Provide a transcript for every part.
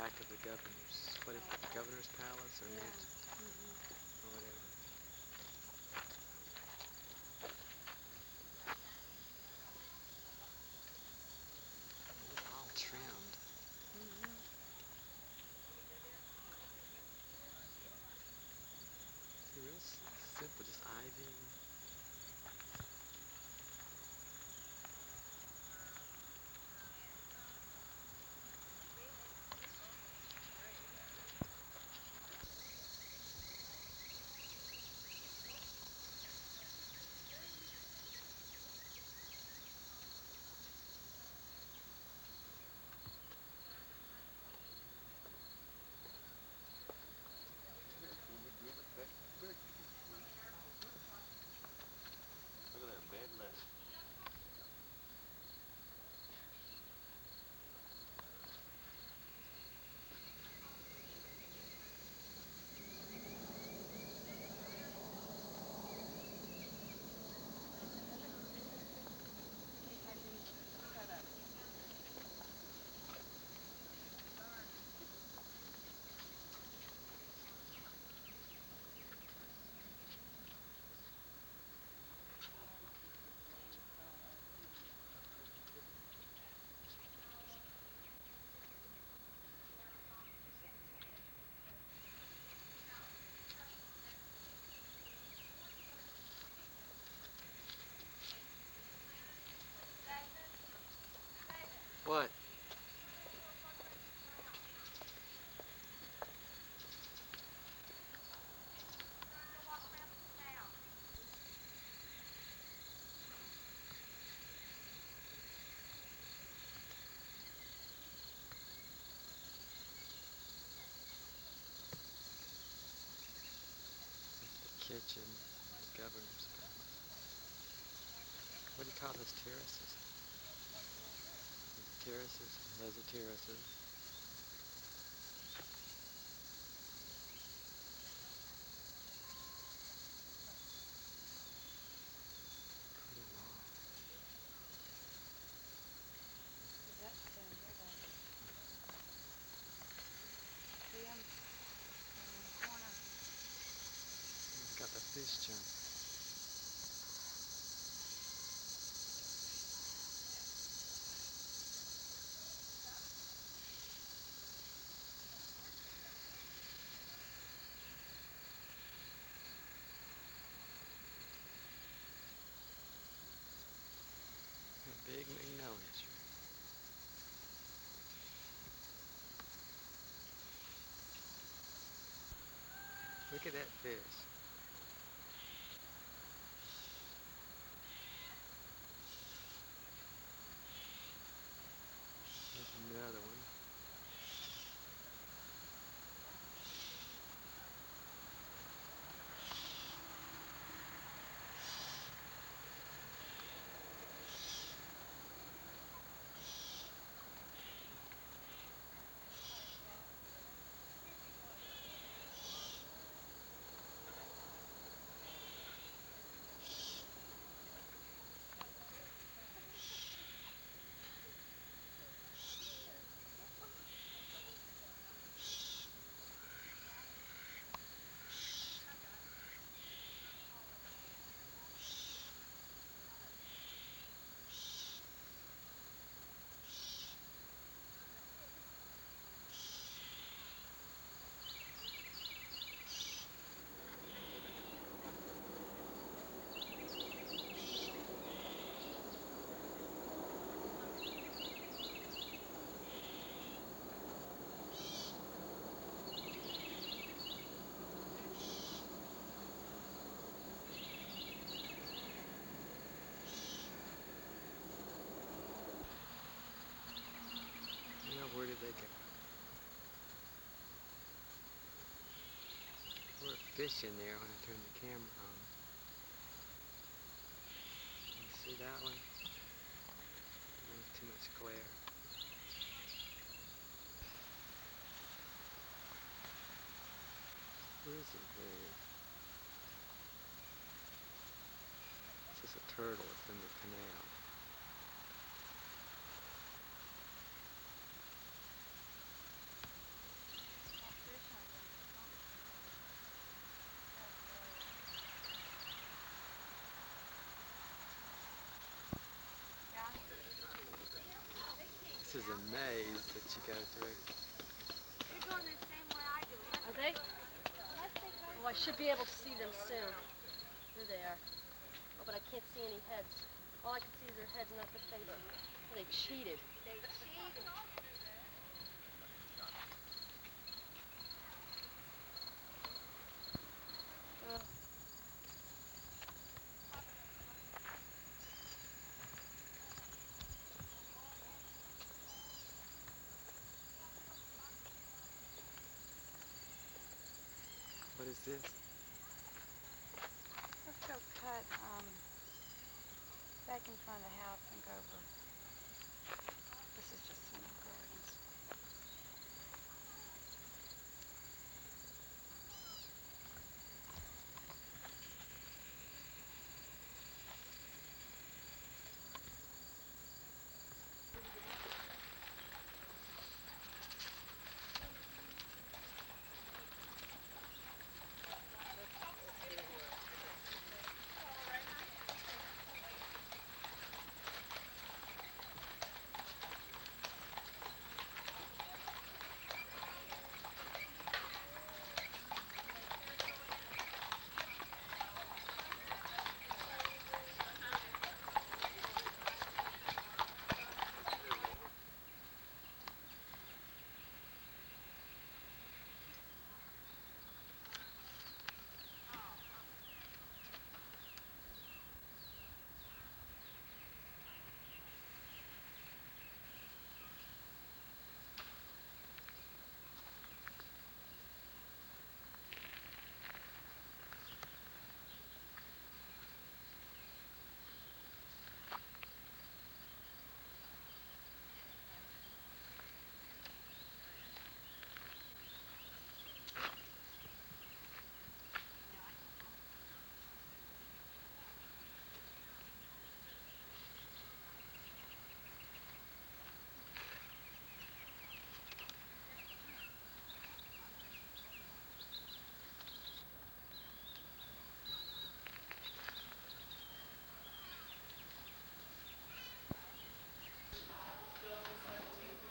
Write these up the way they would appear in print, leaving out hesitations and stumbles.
back of the governor's, what is it, the governor's palace or Yeah. mansion or whatever. It's all trimmed. Mm-hmm. See, real simple, just ivy. Look at that bed linen. What? That's the kitchen, the governor's palace. What do you call those terraces? Terraces? Those are terraces. Pretty long. The Dutch down here, don't they? See them down in the corner? It's got the fish jump. A big magnolia tree. Look at that fish. There's another one. Now where did they go? There were fish in there when I turned the camera on. You see that one? There's too much glare. Where is it there? It's just a turtle. It's in the canal. is a maze that you go through. They're going the same way I do. Are they? Unless they go. Oh, I should be able to see them soon. Here they are. Oh, but I can't see any heads. All I can see is their heads, not their faces. Oh, they cheated. They cheated. Uh, What is this? Let's go cut back in front of the house and go over. This is just some gardens.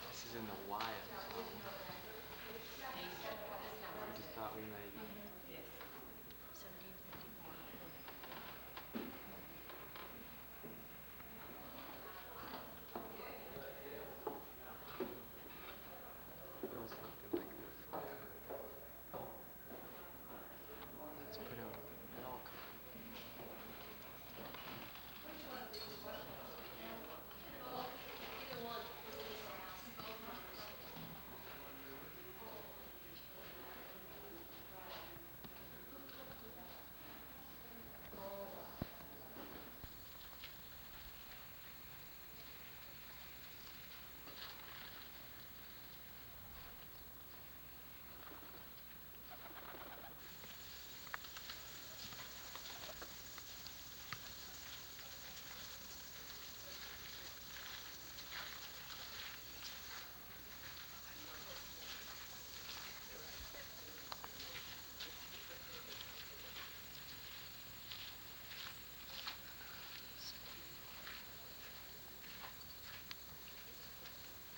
This is in the wild zone. I just thought we maybe. 1754. Or something like this. Let's put on a elk.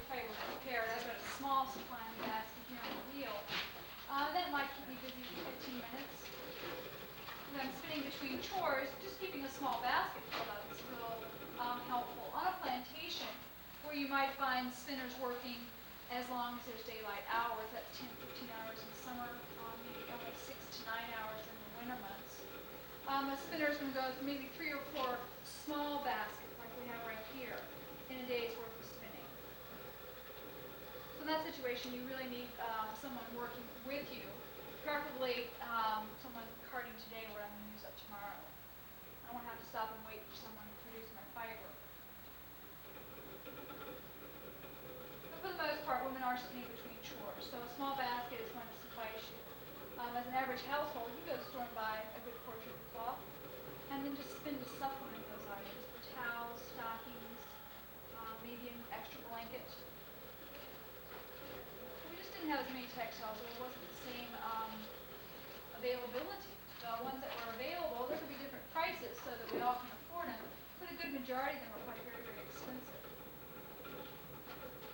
Probably was prepared. I've got a small supply basket here on the wheel. That might keep me busy for 15 minutes. When I'm spinning between chores, just keeping a small basket filled up is real helpful. On a plantation, where you might find spinners working as long as there's daylight hours, that's 10, 15 hours in summer, maybe only 6 to 9 hours in the winter months. A spinner's going to go with maybe 3 or 4 small baskets, like we have right here, in a day's worth of spinning. So in that situation, you really need someone working with you, preferably someone carting today what I'm going to use up tomorrow. I won't have to stop and wait for someone to produce my fiber. But for the most part, women are spinning between chores, so a small basket is going to suffice you. As an average household, you go to the store and buy a good portrait cloth, and then just spin to supplement those items for towels, stockings, maybe an extra blanket. We just didn't have as many textiles, so it wasn't the same availability. The ones that were available, there could be different prices so that we all can afford them, but a good majority of them were quite very, very expensive.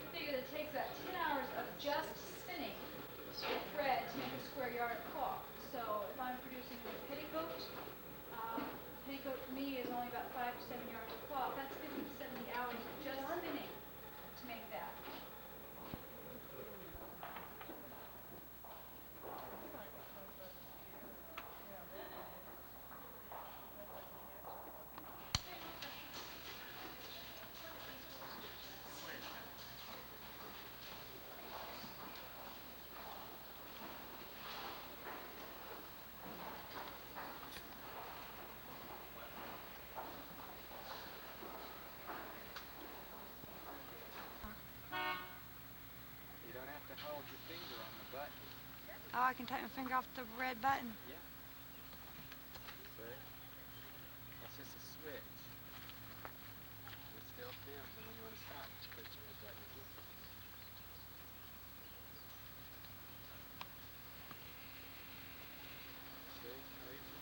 The big Oh, I can take my finger off the red button. Yeah. See? That's just a switch. It still films, and when you want to stop, just push the red button again. See? How easy?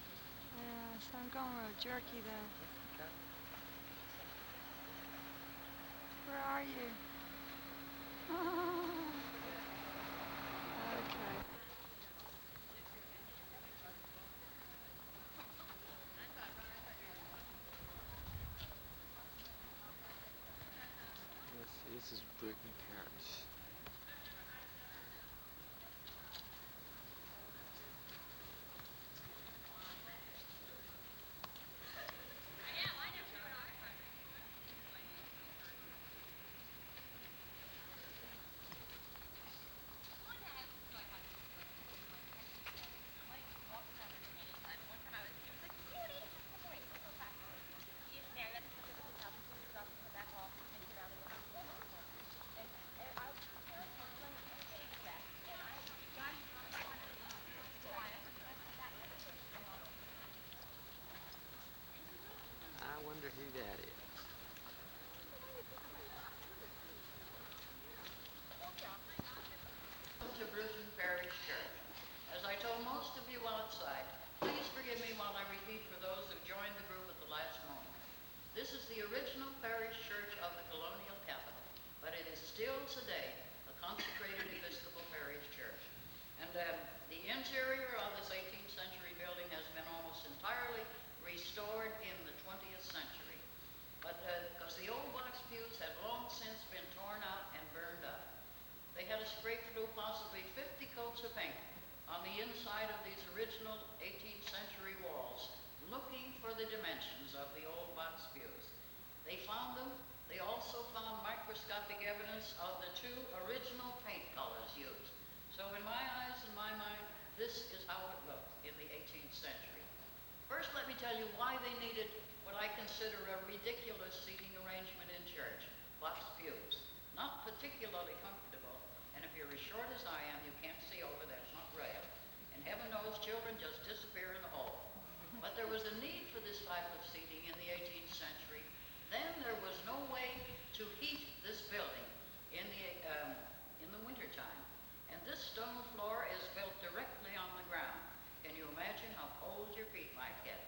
Yeah, so I'm going real jerky though. Okay. Where are you? Okay. Let's see, this is Britain Parish. I wonder who that is. Welcome to Bruton Parish Church. As I told most of you outside, please forgive me while I repeat for those who joined the group at the last moment. This is the original parish church of the colonial capital, but it is still today a consecrated Episcopal parish church. And the interior of this 18th century building has been almost entirely restored in the 20th century. But because the old box pews had long since been torn out and burned up. They had to scrape through possibly 50 coats of paint on the inside of these original 18th century walls, looking for the dimensions of the old box pews. They found them. They also found microscopic evidence of the two original paint colors used. So in my eyes and my mind, this is how it looked in the 18th century. First, let me tell you why they needed what I consider a ridiculous seating arrangement in church, box pews. Not particularly comfortable, and if you're as short as I am, you can't see over, that's not rail. And heaven knows children just disappear in the hole. But there was a need for this type of seating in the 18th century. Then there was no way to heat this building in the wintertime. And this stone floor is built directly on the ground. Can you imagine how cold your feet might get?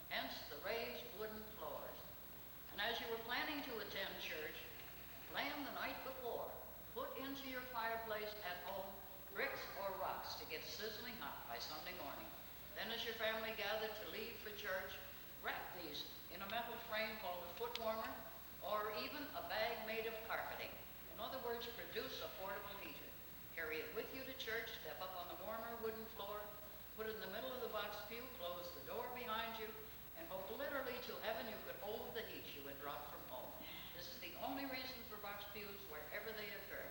Hence the raised wooden floors. And as you were planning to attend church, plan the night before. Put into your fireplace at home bricks or rocks to get sizzling hot by Sunday morning. Then as your family gathered to leave for church, wrap these in a metal frame called a foot warmer, or even a bag made of carpeting. In other words, produce a portable heater. Carry it with you to church, step up on the warmer wooden floor, put it in the middle of the box pew, close the door behind you, and hope literally to heaven you could hold the heat you had brought from home. This is the only reason for box pews wherever they occur.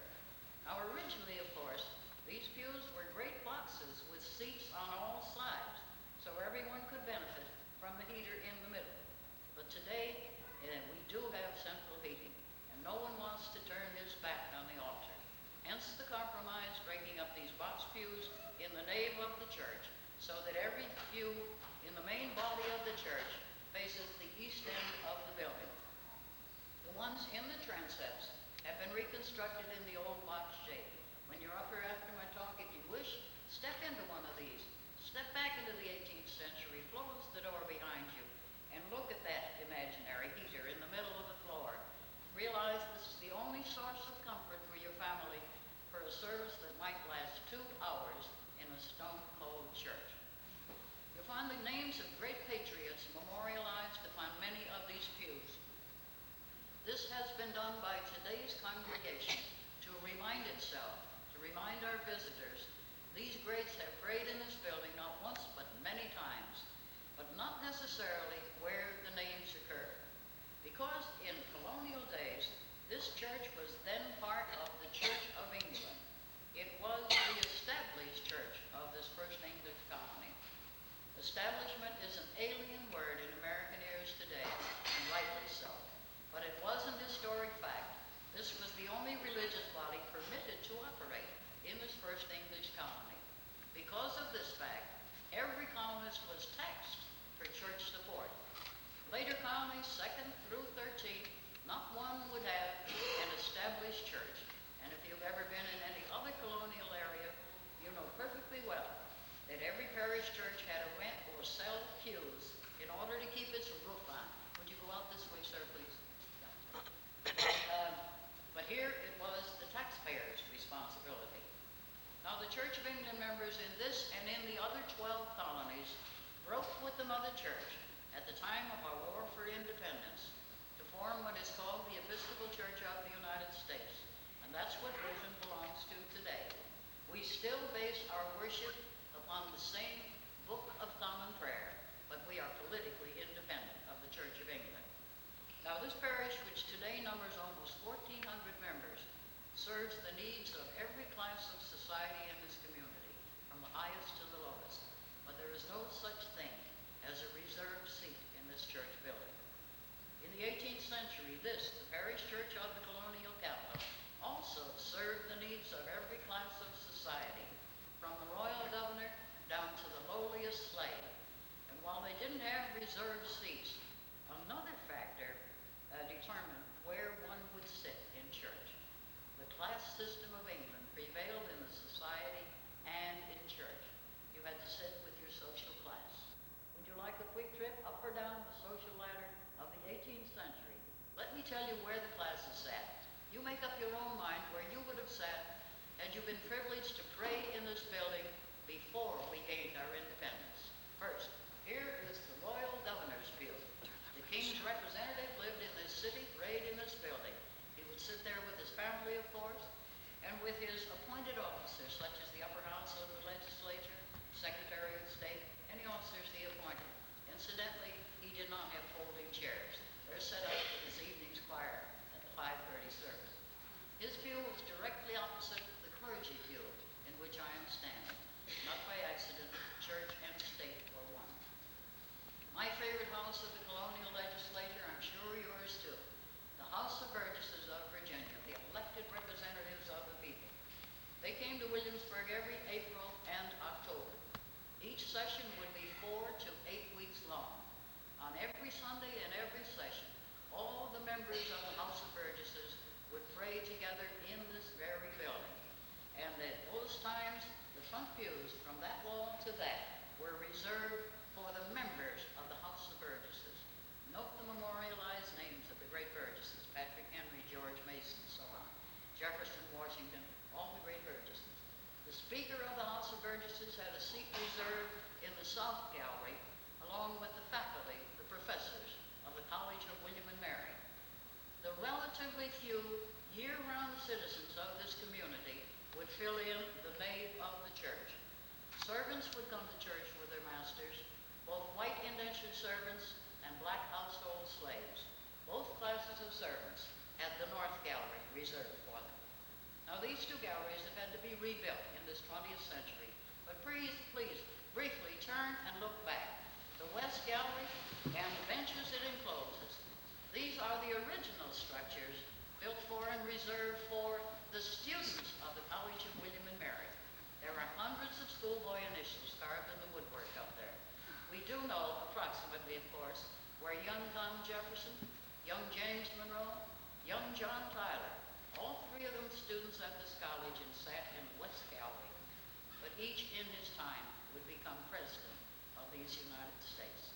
Now originally, of course, these pews were great boxes with seats on all sides, so everyone could benefit from the heater in the middle. But today, we do have central heating, and no one wants to turn his back on the altar. Hence the compromise, breaking up these box pews in the nave of the church, so that every pew in the main body of the church faces the east end of the building. The ones in the transepts have been reconstructed in the old box shape. When you're up here after my talk, if you wish, step into one of these. Step back into the 18th century, close the door behind you, and look at that imaginary heater in the middle of the floor. Realize this is the only source of comfort for your family for a service that might last 2 hours in a stone-cold church. You'll find the names of great patriots memorialized upon many of these pews. This has been done by today's congregation to remind itself, to remind our visitors, these greats have prayed in this building not once but many times, but not necessarily where the names occur. Because in colonial days, this church was then part of the Church of England. It was the established church of this first English colony. Establishment is an alien word in American ears today, and rightly so. But it was an historic fact. This was the only religion Now, the Church of England members in this and in the other 12 colonies broke with the Mother Church at the time of our War for Independence to form what is called the Episcopal Church of the United States. And that's what Bowen belongs to today. We still base our worship upon the same Book of Common Prayer, but we are politically independent of the Church of England. Now, this parish, which today numbers almost 1,400 members, serves the needs of every class of society in this community, from the highest to the lowest. But there is no such thing as a reserved seat in this church building. In the 18th century, this, the parish church of the colonial capital, also served the needs of every class of society, from the royal governor down to the lowliest slave. And while they didn't have reserved seats, another factor determined where one would sit in church. The class system of England prevailed in the society and in church. You had to sit with your social class. Would you like a quick trip up or down the social ladder of the 18th century? Let me tell you where the classes sat. You make up your own mind where you would have sat had you been privileged to pray in this building before we gained our independence. First, here is the Royal Governor's Pew. The King's representative lived in this city, prayed in this building. He would sit there with his family, of course, and with his appointed officers, such as the upper house of the legislature, Secretary of State, any officers he appointed. Incidentally, he did not have folding chairs. They're set up for this evening's choir at the 5:30 service. His pew was directly opposite the clergy pew in which I am standing. Not by accident, church and state were one. My favorite house of the colonial legislature, I'm sure yours too, the House of Burgesses of Virginia, the elected representatives of the people. They came to Williamsburg every April and October. Each session would be 4 to 8 weeks long. On every Sunday and every session, all the members of the House of Burgesses would pray together in this very building. And at those times, the front pews from that wall to that were reserved for the members of the House of Burgesses. Note the memorialized names of the great Burgesses, Patrick Henry, George Mason, so on, Jefferson, Washington, all the great Burgesses. The Speaker of the House of Burgesses had a seat reserved in the South Gallery, along with the faculty, the professors of the College of William and Mary. The relatively few year-round citizens of this community would fill in the nave of the church. Servants would come to church with their masters, both white indentured servants and black household slaves. Both classes of servants had the North Gallery reserved for them. Now, these two galleries have had to be rebuilt in this 20th century, but please, briefly turn and look back. The West Gallery and the benches it encloses, these are the original structures built for and reserved for the students of the College of William and Mary. There are hundreds of schoolboy initials carved in the woodwork up there. We do know approximately, of course, where young Tom Jefferson, young James Monroe, young John Tyler, all three of them students at this college and sat in the West Gallery, but each in his time would become president of these United States.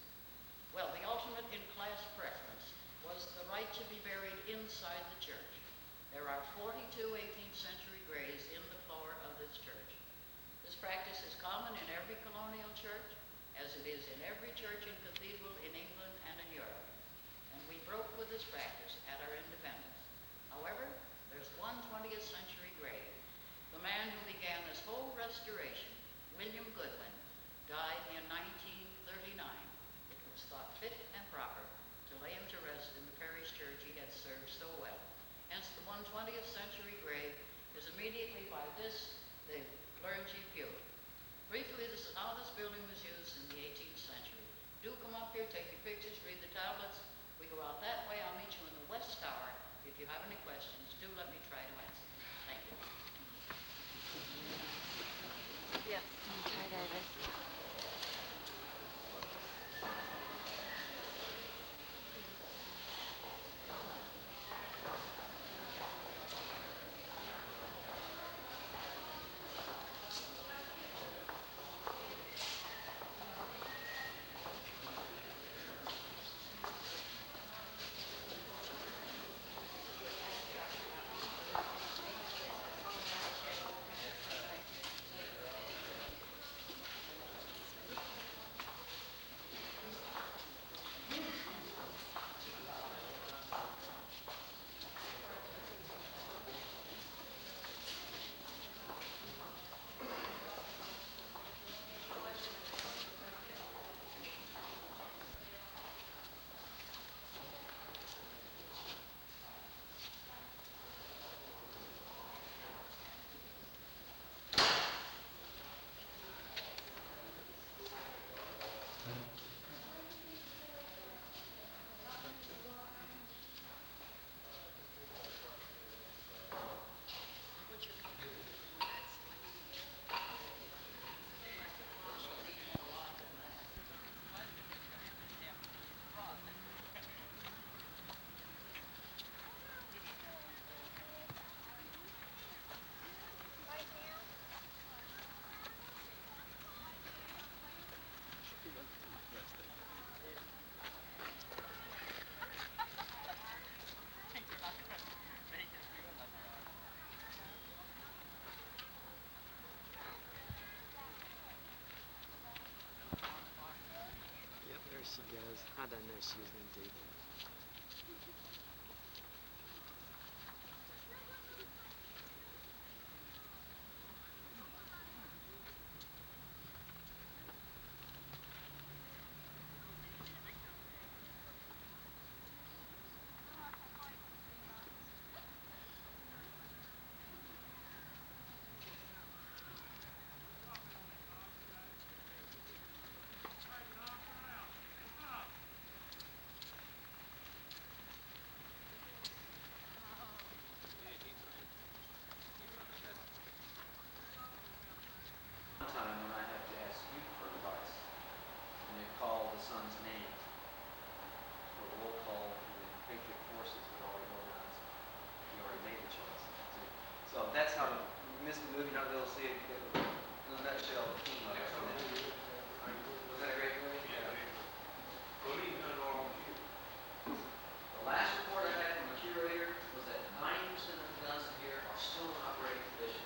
Well, the ultimate in class preference was the right to be buried inside the church. There are 42 18th century graves in the floor of this church. This practice is common in every colonial church, as it is in every church and cathedral in England and in Europe. And we broke with this practice at our independence. However, there's one 20th century grave. The man who began this whole restoration, William Goodwin, died in 1939. It was thought fit and proper to lay him to rest in the parish church he had served so well. Hence, the 120th century grave How'd I know she was in deep? One time when I had to ask you for advice, and they called the son's name for the roll call for the Patriot forces that already organized. He already made the choice. So that's how you missed the movie, not be able to see it. In a nutshell, the theme of it. Was that a great movie? Yeah. The last report I had from the curator was that 90% of the guns in here are still in operating condition.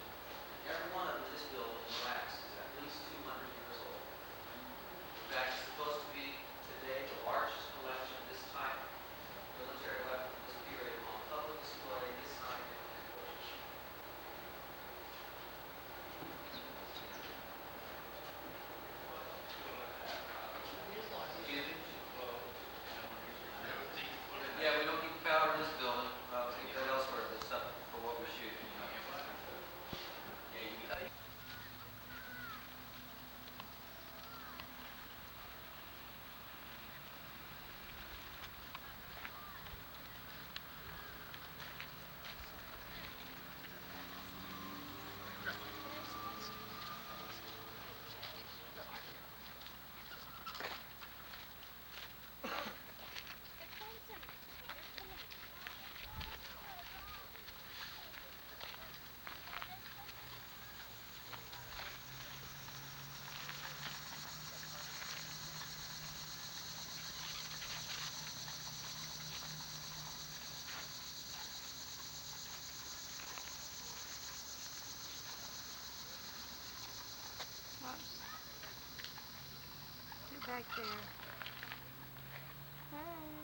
Every one of them in this building in wax is at least 200 years old. In fact, it's supposed to be today the largest collection of this type of military weapon from this period on public display this side of the bush. Excuse me? Yeah, we don't keep powder in this building. We keep that elsewhere. This stuff for what we shoot. Yeah, you can. Whoops. Get back there. Hey.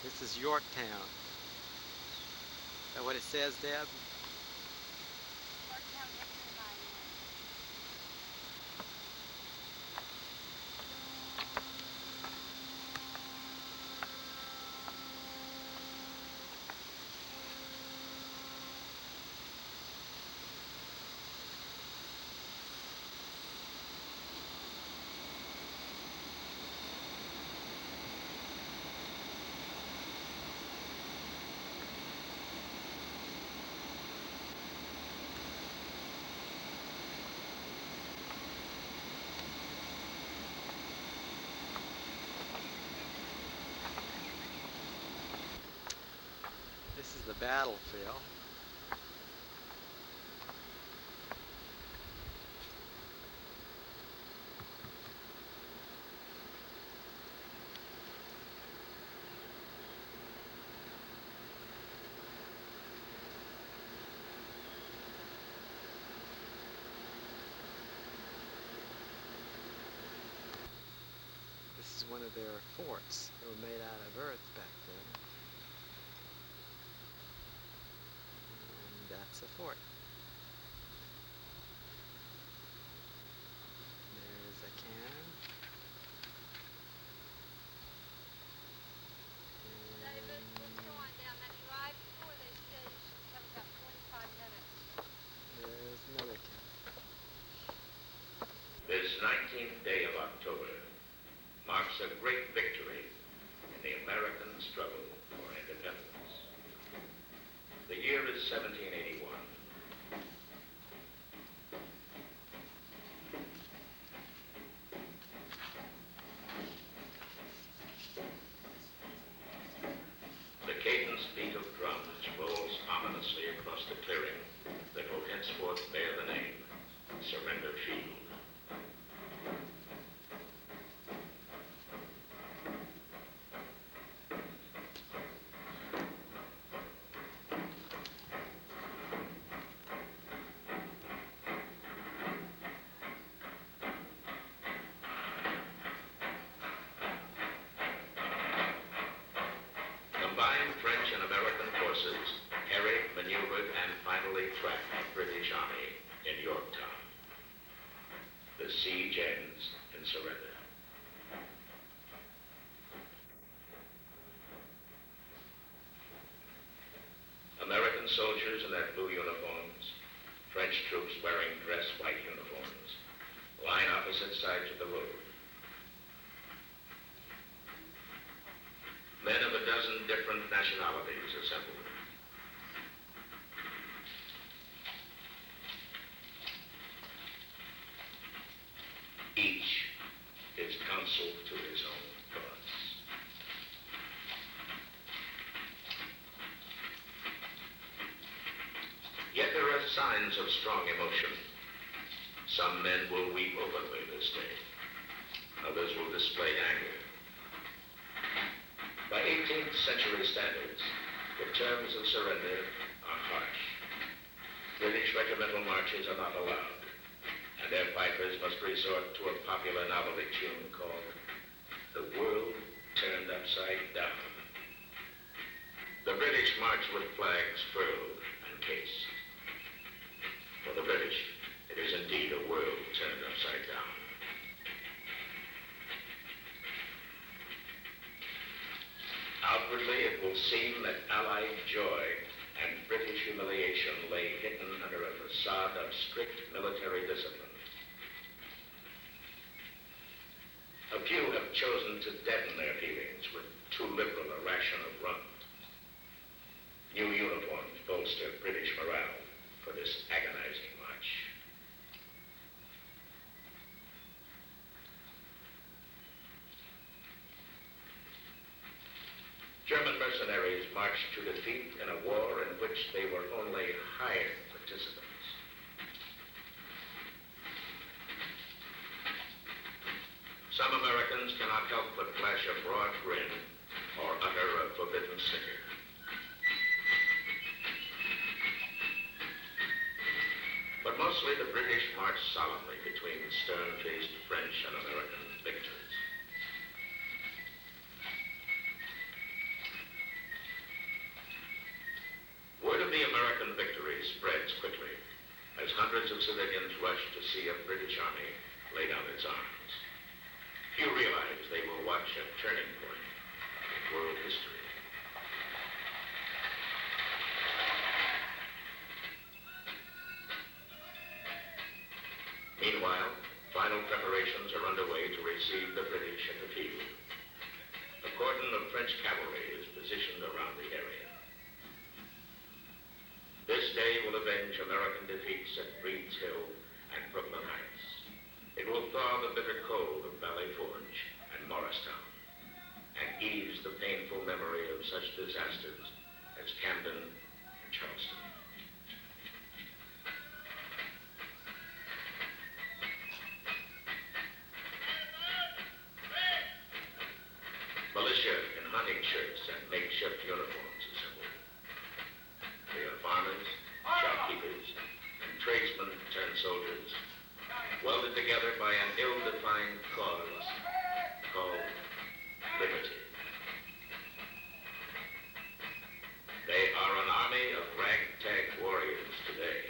This is Yorktown. Is that what it says, Deb? Yorktown, North Carolina. This is the battlefield. This is one of their forts. They were made out of earth back then. And that's a fort. There's a cannon. David, what's going down that drive before they said it should come about 45 minutes. There's another cannon. This 19th day of October marks a great victory in the American struggle for independence. The year is 1781. The cadence beat of drums rolls ominously across the clearing that will henceforth bear the name Surrender Field. Combined French and American forces harried, maneuvered, and finally trapped the British Army in Yorktown. The siege ends in surrender. American soldiers in their blue uniforms, French troops wearing dress white uniforms, line opposite sides of the road. Men of a dozen different nationalities assembled. Each is counsel to his own cause. Yet there are signs of strong emotion. Some men will weep openly this day. Others will display anger. By 18th century standards, the terms of surrender are harsh. British regimental marches are not allowed, and their pipers must resort to a popular novelty tune called The World Turned Upside Down. The British march with flags furled and cased. For the British, it is indeed a world turned upside down. Outwardly, it will seem that Allied joy and British humiliation lay hidden under a facade of strict military discipline. A few have chosen to deaden their feelings with too liberal a ration of rum. New uniforms bolster British morale for this agonizing march. German mercenaries marched to defeat in a war in which they were only hired participants. Some Americans cannot help but flash a broad grin or utter a forbidden snicker. But mostly the British marched solemnly between stern-faced French and American victors. spreads quickly as hundreds of civilians rush to see a British army lay down its arms. Few realize they will watch a turning point in world history. Meanwhile, final preparations are underway to receive the British at the field. A cordon of French cavalry is positioned around the area. This day will avenge American defeats at Breed's Hill and Brooklyn Heights. It will thaw the bitter cold of Valley Forge and Morristown and ease the painful memory of such disasters as Camden and Charleston. Militia in hunting shirts and makeshift uniforms assembled. They are farmers, shopkeepers, and tradesmen turned soldiers, welded together by an ill-defined cause called liberty. They are an army of ragtag warriors today.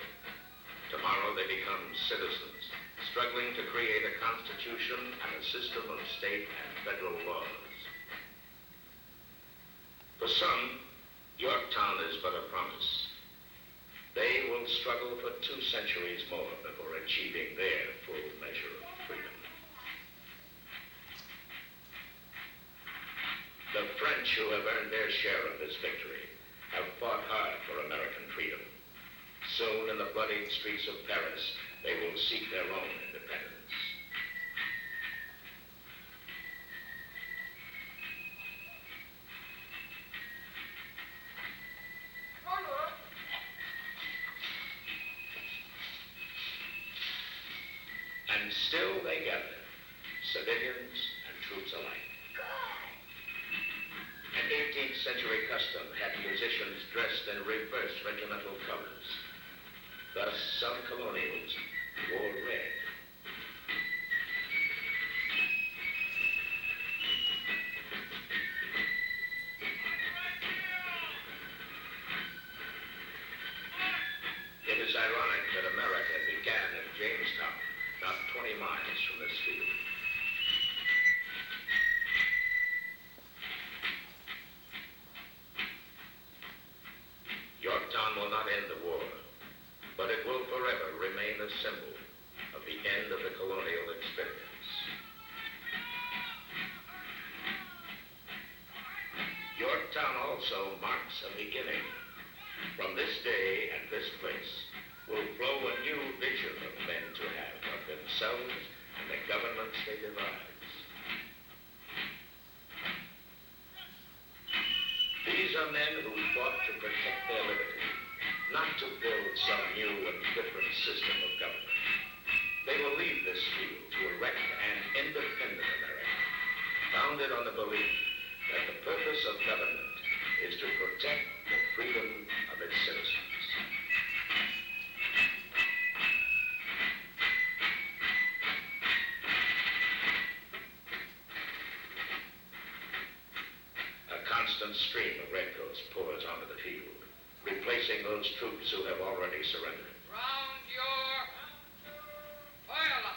Tomorrow they become citizens, struggling to create a constitution and a system of state and federal laws. For some, Yorktown is but a promise. They will struggle for 2 centuries more before achieving their full measure of freedom. The French, who have earned their share of this victory, have fought hard for American freedom. Soon, in the bloodied streets of Paris, they will seek their own independence. And still they gather, civilians and troops alike. An 18th century custom had musicians dressed in reverse regimental colors. Thus, some colonials wore red. It is ironic that America began at Jamestown, not 20 miles from this field. Yorktown will not end the war, but it will forever remain a symbol of the end of the colonial experience. Yorktown also marks a beginning. From this day and this place will flow a new vision of men to have of themselves and the governments they devise. These are men who fought to protect their liberty, not to build some new and different system of government. They will leave this field to erect an independent America, founded on the belief that the purpose of government is to protect the freedom of its citizens. A constant stream of redcoats pours onto the field, replacing those troops who have already surrendered. Round your fire.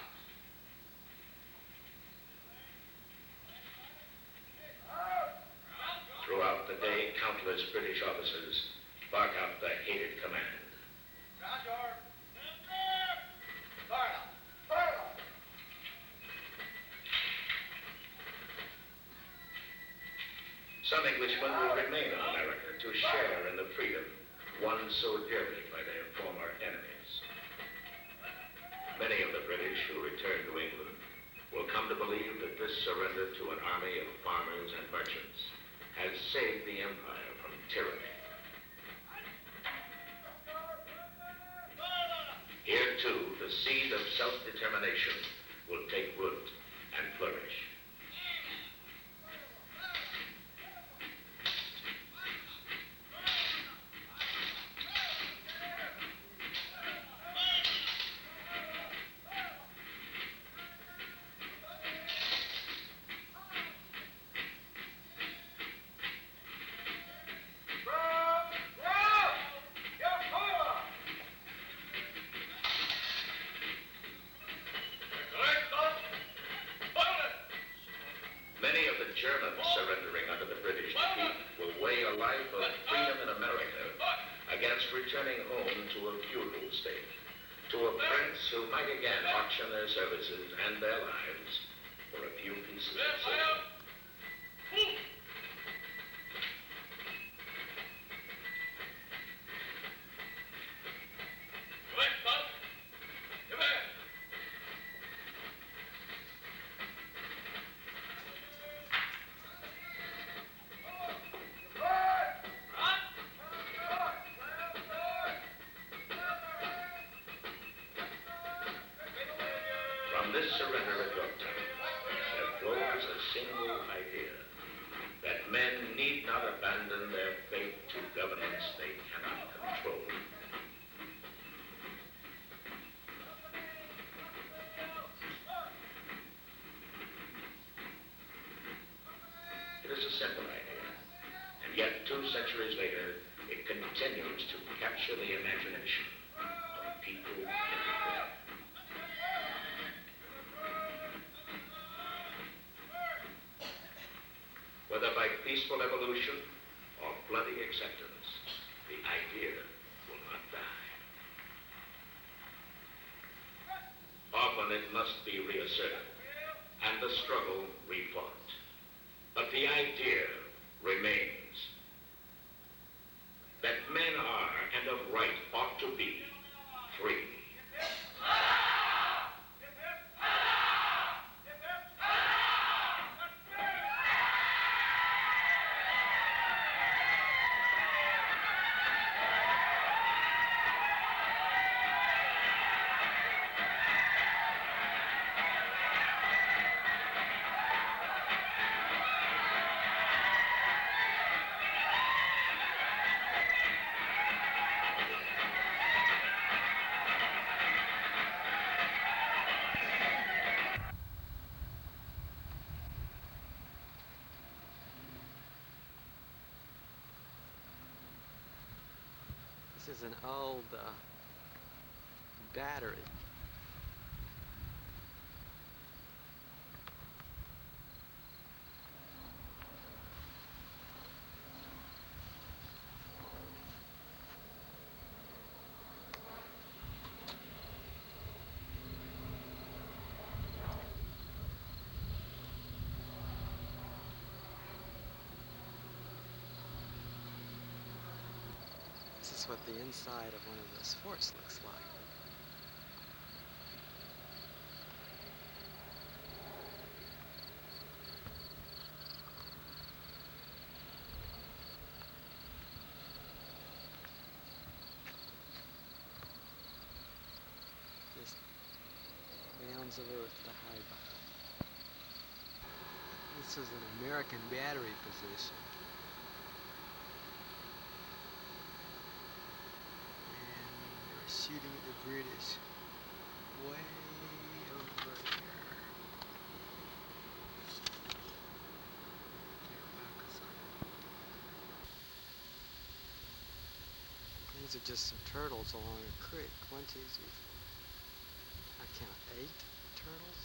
Throughout the day, countless British officers bark out the hated command. Round your fire. Some Englishmen will remain in America to share in the freedom won so dearly by their former enemies. Many of the British who return to England will come to believe that this surrender to an army of farmers and merchants has saved the empire from tyranny. Here, too, the seed of self-determination will take root and flourish. a life of freedom in America against returning home to a feudal state, to a prince who might again auction their services and their lives for a few pieces of silver. From this surrender at Yorktown, there flows a single idea, that men need not abandon their faith to governments they cannot control. It is a simple idea, and yet 2 centuries later, it continues to capture the imagination of people everywhere. Whether by peaceful evolution or bloody acceptance, the idea will not die. Often it must be reasserted, and the struggle refought. But the idea remains that men are, and of right ought to be, free. This is an old battery. This is what the inside of one of those forts looks like. Just mounds of earth to hide behind. This is an American battery position. Shooting at the British way over here. These are just some turtles along a creek. 1, 2, 3, 4. I count 8 turtles.